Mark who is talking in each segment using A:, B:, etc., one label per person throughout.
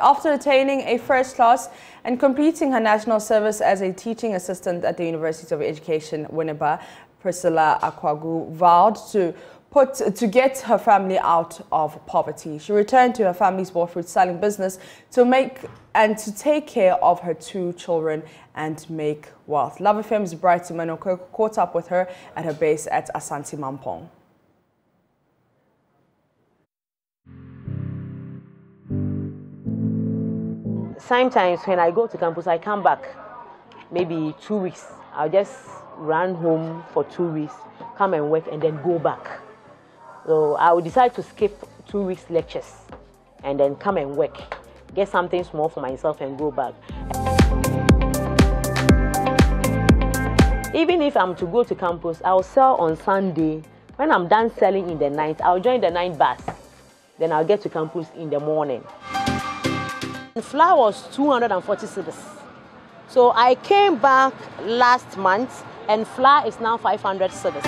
A: After attaining a first class and completing her national service as a teaching assistant at the University of Education, Winneba, Priscilla Akwagu vowed to get her family out of poverty. She returned to her family's bofrot selling business to take care of her 2 children and make wealth. Love FM's Bright Manoko caught up with her at her base at Asante Mampong.
B: Sometimes when I go to campus, I come back maybe 2 weeks. I'll just run home for 2 weeks, come and work, and then go back. So I will decide to skip 2 weeks lectures and then come and work, get something small for myself and go back. Even if I'm to go to campus, I'll sell on Sunday. When I'm done selling in the night, I'll join the night bus. Then I'll get to campus in the morning. The flour was 240 cedis. So I came back last month and flour is now 500 cedis.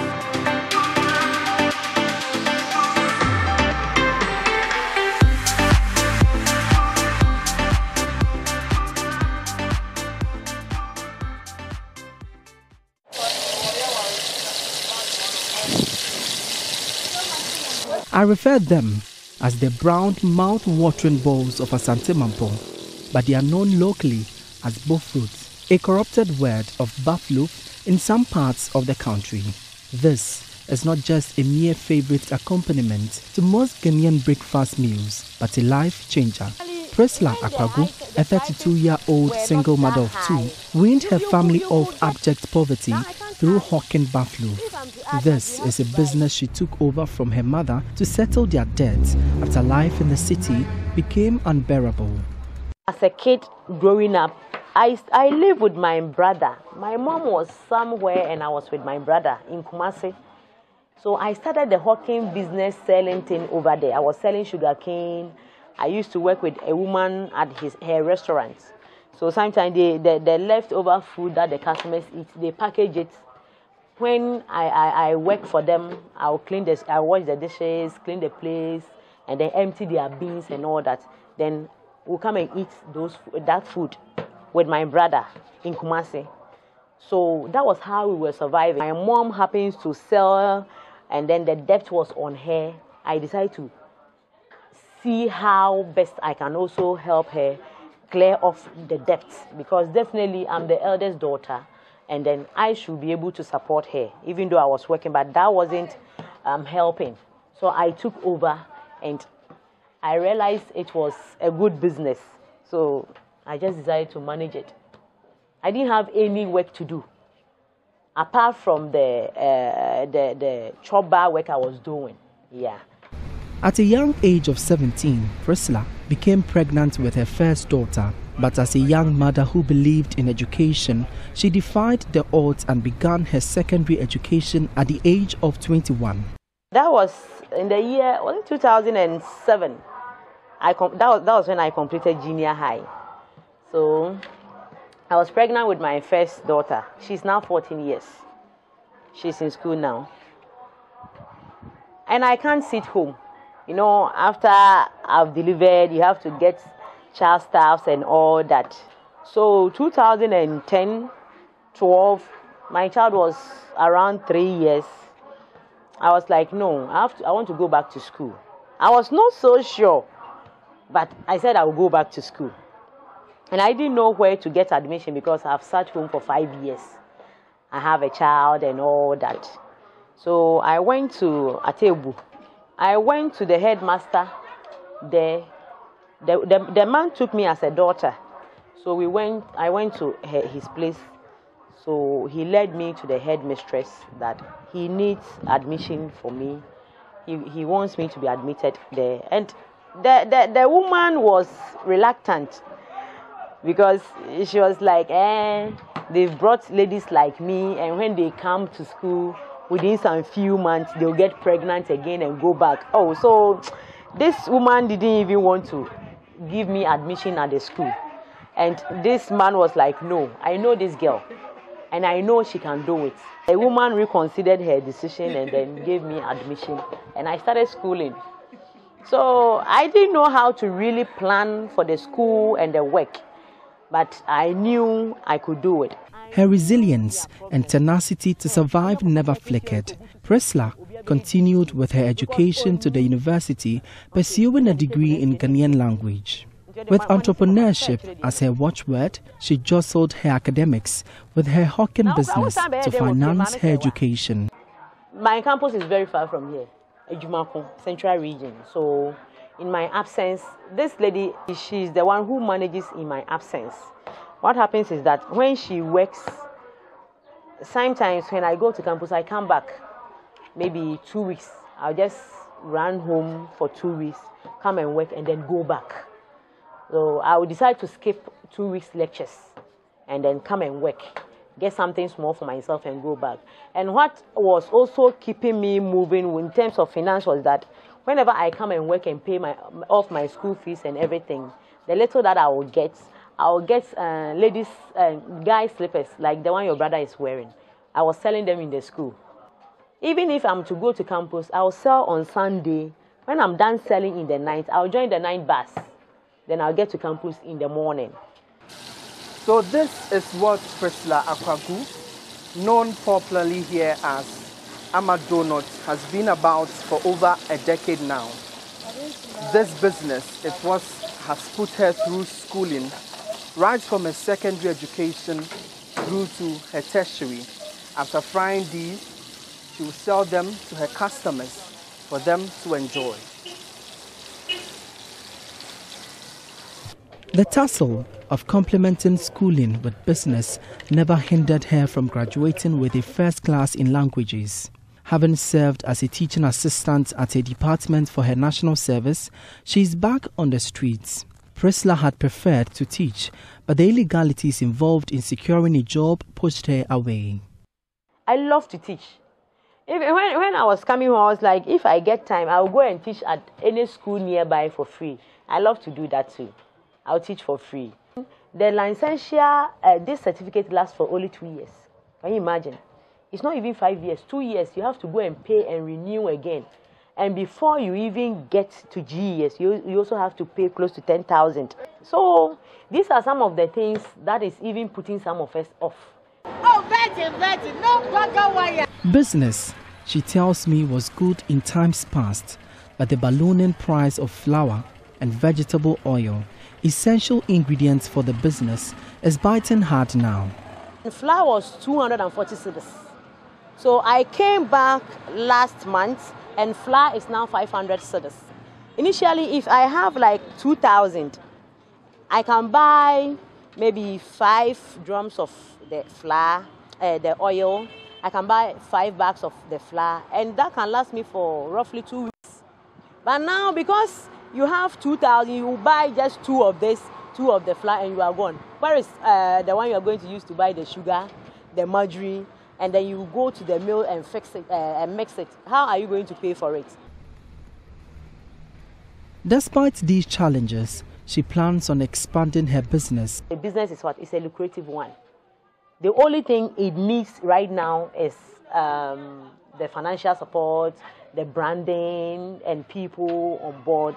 C: I refer them as the brown mouth-watering balls of Asante Mampong, but they are known locally as bofrot, a corrupted word of buffalo in some parts of the country. This is not just a mere favorite accompaniment to most Ghanaian breakfast meals, but a life changer. Priscilla Akwagu, a 32-year-old single mother of 2, weaned her family off abject poverty through hawking buffalo. This is a business she took over from her mother to settle their debts after life in the city became unbearable.
B: As a kid growing up, I lived with my brother. My mom was somewhere and I was with my brother in Kumasi. So I started the hawking business, selling things over there. I was selling sugarcane. I used to work with a woman at her restaurant. So sometimes the leftover food that the customers eat, they package it. When I work for them, I'll clean this, I'll wash the dishes, clean the place, and then empty their bins and all that. Then we'll come and eat that food with my brother in Kumasi. So that was how we were surviving. My mom happens to sell, and then the debt was on her. I decided to see how best I can also help her clear off the debt, because definitely I'm the eldest daughter. And then I should be able to support her, even though I was working, but that wasn't helping. So I took over and I realized it was a good business. So I just decided to manage it. I didn't have any work to do, apart from the chop bar work I was doing. Yeah.
C: At a young age of 17, Priscilla became pregnant with her first daughter. But as a young mother who believed in education, she defied the odds and began her secondary education at the age of 21.
B: That was in the year 2007. That was when I completed junior high. So I was pregnant with my first daughter. She's now 14 years. She's in school now. And I can't sit home. You know, after I've delivered, you have to get child staffs and all that. So 2010, 12, my child was around 3 years. I was like, no, I want to go back to school. I was not so sure, but I said I will go back to school. And I didn't know where to get admission because I've sat home for 5 years. I have a child and all that. So I went to Atebu. I went to the headmaster there. The man took me as a daughter. So I went to his place. So he led me to the headmistress that he needs admission for me. He wants me to be admitted there. And the woman was reluctant because she was like, they've brought ladies like me, and when they come to school, within some few months, they'll get pregnant again and go back. Oh, so this woman didn't even want to give me admission at the school. And this man was like, no, I know this girl and I know she can do it. The woman reconsidered her decision and then gave me admission, and I started schooling. So I didn't know how to really plan for the school and the work, but I knew I could do it.
C: Her resilience and tenacity to survive never flickered. Priscilla continued with her education to the university, pursuing a degree in Ghanaian language. With entrepreneurship as her watchword, she jostled her academics with her hawking business to finance her education.
B: My campus is very far from here, Ejumako, Central Region. So in my absence, this lady, she's the one who manages in my absence. What happens is that when she works, sometimes when I go to campus, I come back maybe 2 weeks. I'll just run home for 2 weeks, come and work, and then go back. So I will decide to skip 2 weeks lectures and then come and work, get something small for myself and go back. And what was also keeping me moving in terms of finance was that whenever I come and work and pay off my school fees and everything, the little that I will get ladies, guy slippers like the one your brother is wearing. I was selling them in the school. Even if I'm to go to campus, I'll sell on Sunday. When I'm done selling in the night, I'll join the night bus. Then I'll get to campus in the morning.
C: So this is what Priscilla Akwagu, known popularly here as Ama Donut, has been about for over a decade now. This business, has put her through schooling, right from her secondary education through to her tertiary. After frying these, she will sell them to her customers for them to enjoy. The tussle of complementing schooling with business never hindered her from graduating with a first class in languages. Having served as a teaching assistant at a department for her national service, she is back on the streets. Priscilla had preferred to teach, but the illegalities involved in securing a job pushed her away.
B: I love to teach. When I was coming home, I was like, if I get time, I'll go and teach at any school nearby for free. I love to do that too. I'll teach for free. The licensure, this certificate lasts for only 2 years. Can you imagine? It's not even 5 years, 2 years. You have to go and pay and renew again. And before you even get to GES, you also have to pay close to 10,000. So these are some of the things that is even putting some of us off.
D: Oh, virgin, no,
C: business, she tells me, was good in times past, but the ballooning price of flour and vegetable oil, essential ingredients for the business, is biting hard now.
B: The flour was 240 cedis. So I came back last month and flour is now 500 cedis. Initially, if I have like 2,000, I can buy maybe 5 drums of the flour, the oil. I can buy 5 bags of the flour, and that can last me for roughly 2 weeks. But now, because you have 2,000, you buy just 2 of this, 2 of the flour, and you are gone. Where is the one you are going to use to buy the sugar, the margarine, and then you go to the mill and fix it and mix it? How are you going to pay for it?
C: Despite these challenges, she plans on expanding her business.
B: The business is what? It's a lucrative one. The only thing it needs right now is the financial support, the branding, and people on board.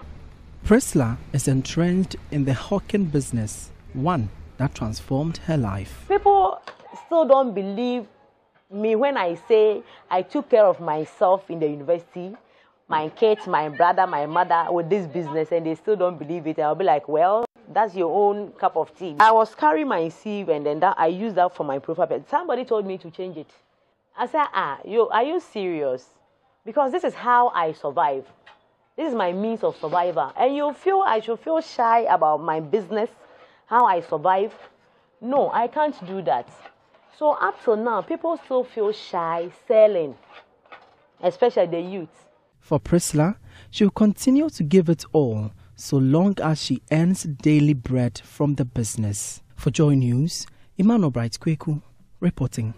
C: Priscilla is entrenched in the hawking business, one that transformed her life.
B: People still don't believe me when I say I took care of myself in the university, my kids, my brother, my mother, with this business, and they still don't believe it. I'll be like, well, that's your own cup of tea. I was carrying my sieve, and then I used that for my profile picture. Somebody told me to change it. I said, are you serious? Because this is how I survive. This is my means of survival. And I should feel shy about my business, how I survive. No, I can't do that. So up till now, people still feel shy selling, especially the youth.
C: For Priscilla, she will continue to give it all so long as she earns daily bread from the business. For JoyNews, Emmanuel Bright Kweku reporting.